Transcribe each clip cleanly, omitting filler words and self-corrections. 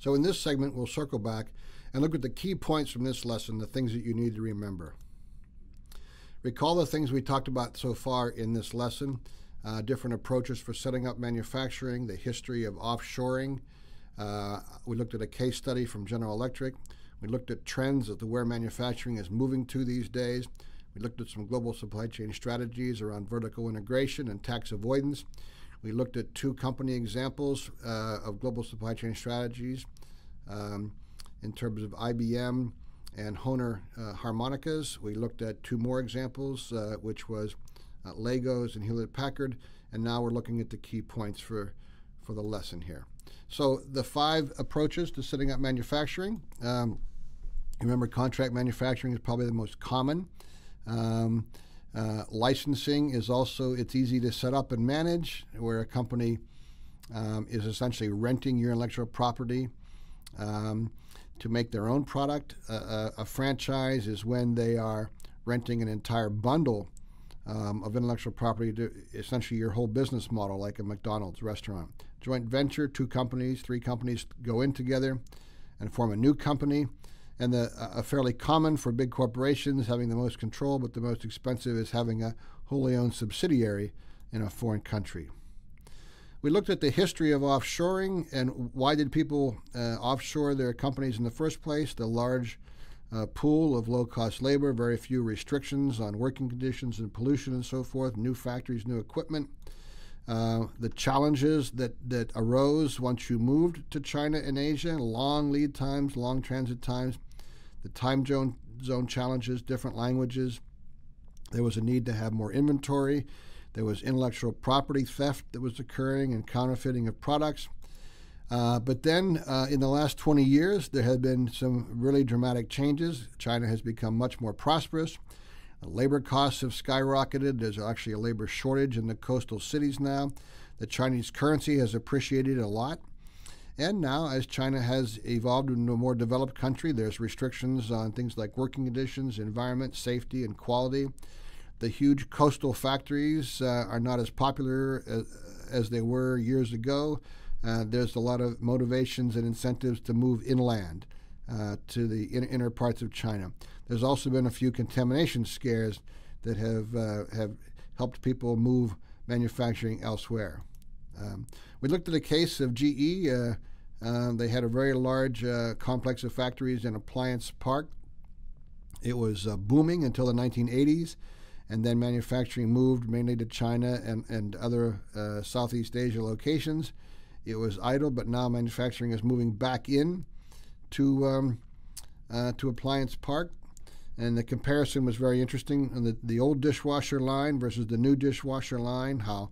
So in this segment, we'll circle back and look at the key points from this lesson, the things that you need to remember. Recall the things we talked about so far in this lesson, different approaches for setting up manufacturing, the history of offshoring. We looked at a case study from General Electric. We looked at trends as to where manufacturing is moving to these days. We looked at some global supply chain strategies around vertical integration and tax avoidance. We looked at two company examples of global supply chain strategies in terms of IBM and Hohner harmonicas. We looked at two more examples, which was Legos and Hewlett-Packard, and now we're looking at the key points for the lesson here. So the 5 approaches to setting up manufacturing. Remember, contract manufacturing is probably the most common. Licensing is also, it's easy to set up and manage, where a company is essentially renting your intellectual property to make their own product. A franchise is when they are renting an entire bundle of intellectual property to essentially your whole business model, like a McDonald's restaurant. Joint venture, 2 companies, 3 companies go in together and form a new company. And a fairly common for big corporations, having the most control, but the most expensive is having a wholly owned subsidiary in a foreign country. We looked at the history of offshoring and why did people offshore their companies in the first place. The large pool of low-cost labor, very few restrictions on working conditions and pollution and so forth, new factories, new equipment. The challenges that arose once you moved to China and Asia, long lead times, long transit times, the time zone challenges, different languages. There was a need to have more inventory. There was intellectual property theft that was occurring and counterfeiting of products. But then in the last 20 years, there have been some really dramatic changes. China has become much more prosperous. Labor costs have skyrocketed. There's actually a labor shortage in the coastal cities now. The Chinese currency has appreciated a lot. And now, as China has evolved into a more developed country, there's restrictions on things like working conditions, environment, safety, and quality. The huge coastal factories are not as popular as they were years ago. There's a lot of motivations and incentives to move inland to the inner parts of China. There's also been a few contamination scares that have helped people move manufacturing elsewhere. We looked at a case of GE. They had a very large complex of factories in Appliance Park. It was booming until the 1980s, and then manufacturing moved mainly to China and other Southeast Asia locations. It was idle, but now manufacturing is moving back in to Appliance Park. And the comparison was very interesting. The old dishwasher line versus the new dishwasher line, how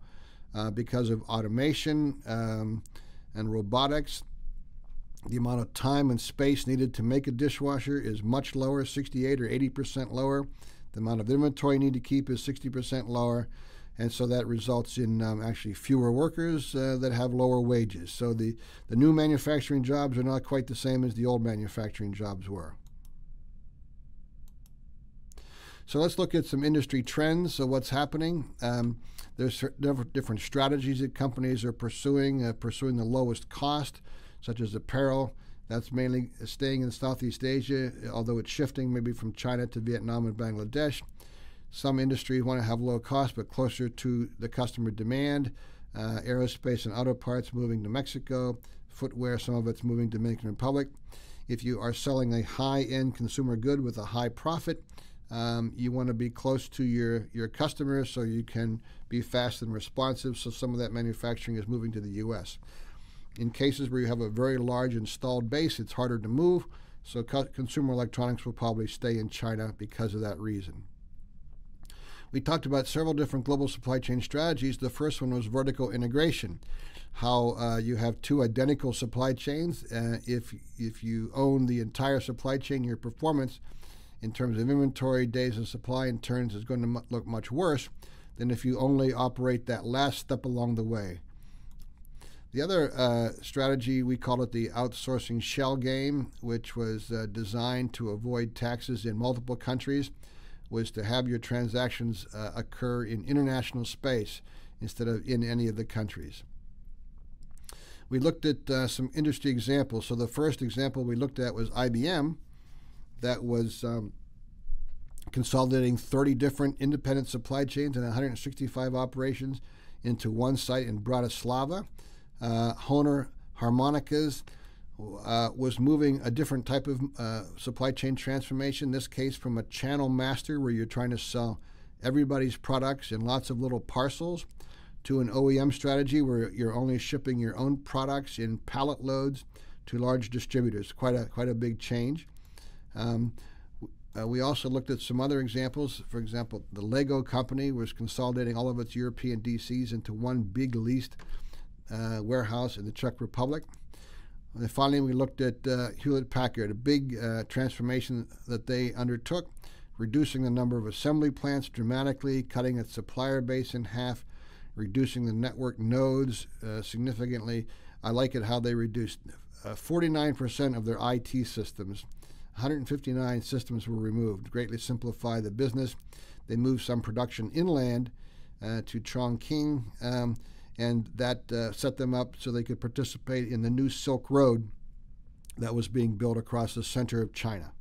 because of automation and robotics, the amount of time and space needed to make a dishwasher is much lower, 68 or 80% lower. The amount of inventory you need to keep is 60% lower. And so that results in actually fewer workers that have lower wages. So the new manufacturing jobs are not quite the same as the old manufacturing jobs were. So let's look at some industry trends. So what's happening? There's different strategies that companies are pursuing the lowest cost, such as apparel. That's mainly staying in Southeast Asia, although it's shifting maybe from China to Vietnam and Bangladesh. Some industries want to have low cost, but closer to the customer demand. Aerospace and auto parts moving to Mexico. Footwear, some of it's moving to Dominican Republic. If you are selling a high-end consumer good with a high profit, you want to be close to your customers so you can be fast and responsive. So some of that manufacturing is moving to the U.S. In cases where you have a very large installed base, it's harder to move. So consumer electronics will probably stay in China because of that reason. We talked about several different global supply chain strategies. The first one was vertical integration, how you have 2 identical supply chains. If you own the entire supply chain, your performance in terms of inventory, days of supply, and turns is going to look much worse than if you only operate that last step along the way. The other strategy, we call it the outsourcing shell game, which was designed to avoid taxes in multiple countries, was to have your transactions occur in international space instead of in any of the countries. we looked at some industry examples. So the first example we looked at was IBM, that was consolidating 30 different independent supply chains and 165 operations into one site in Bratislava. Honer Harmonicas was moving a different type of supply chain transformation, in this case from a channel master where you're trying to sell everybody's products in lots of little parcels to an OEM strategy where you're only shipping your own products in pallet loads to large distributors. Quite a big change. We also looked at some other examples. For example, the Lego company was consolidating all of its European DCs into one big leased warehouse in the Czech Republic. And finally, we looked at Hewlett-Packard, a big transformation that they undertook, reducing the number of assembly plants dramatically, cutting its supplier base in half, reducing the network nodes significantly. I like it how they reduced 49% of their IT systems. 159 systems were removed, greatly simplify the business. They moved some production inland to Chongqing, and that set them up so they could participate in the new Silk Road that was being built across the center of China.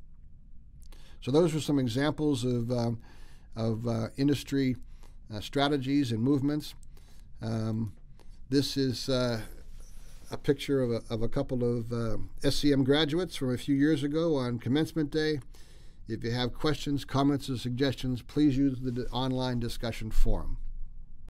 So those were some examples of industry strategies and movements. This is a picture of a couple of SCM graduates from a few years ago on commencement day. If you have questions, comments, or suggestions, please use the online discussion forum.